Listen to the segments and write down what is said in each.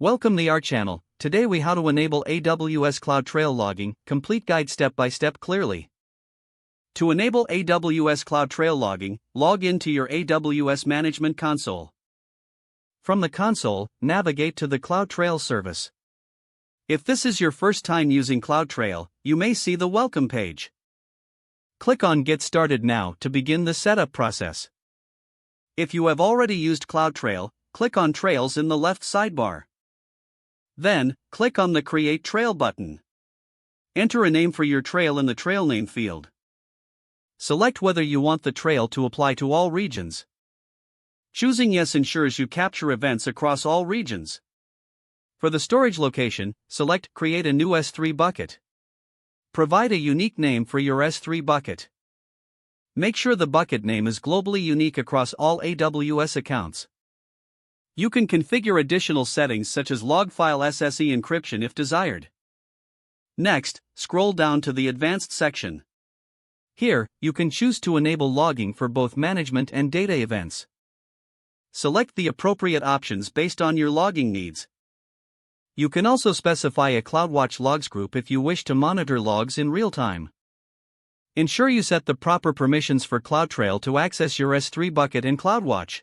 Welcome to our channel. Today we how to enable AWS CloudTrail logging, complete guide step by step clearly. To enable AWS CloudTrail logging, log into your AWS Management Console. From the console, navigate to the CloudTrail service. If this is your first time using CloudTrail, you may see the welcome page. Click on Get Started Now to begin the setup process. If you have already used CloudTrail, click on Trails in the left sidebar. Then, click on the Create Trail button. Enter a name for your trail in the trail name field. Select whether you want the trail to apply to all regions. Choosing Yes ensures you capture events across all regions. For the storage location, select Create a new S3 bucket. Provide a unique name for your S3 bucket. Make sure the bucket name is globally unique across all AWS accounts. You can configure additional settings such as log file SSE encryption if desired. Next, scroll down to the Advanced section. Here, you can choose to enable logging for both management and data events. Select the appropriate options based on your logging needs. You can also specify a CloudWatch logs group if you wish to monitor logs in real time. Ensure you set the proper permissions for CloudTrail to access your S3 bucket in CloudWatch.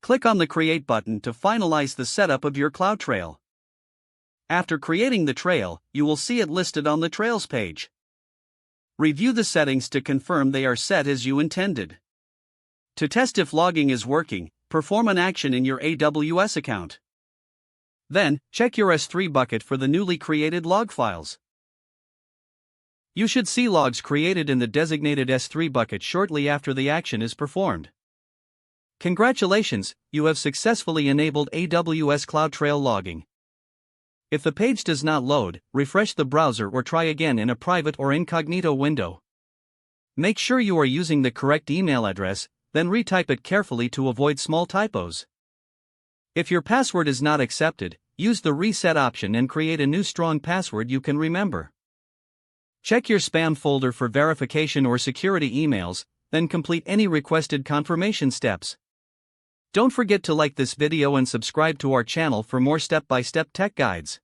Click on the Create button to finalize the setup of your CloudTrail. After creating the trail, you will see it listed on the Trails page. Review the settings to confirm they are set as you intended. To test if logging is working, perform an action in your AWS account. Then, check your S3 bucket for the newly created log files. You should see logs created in the designated S3 bucket shortly after the action is performed. Congratulations, you have successfully enabled AWS CloudTrail logging. If the page does not load, refresh the browser or try again in a private or incognito window. Make sure you are using the correct email address, then retype it carefully to avoid small typos. If your password is not accepted, use the reset option and create a new strong password you can remember. Check your spam folder for verification or security emails, then complete any requested confirmation steps. Don't forget to like this video and subscribe to our channel for more step-by-step tech guides.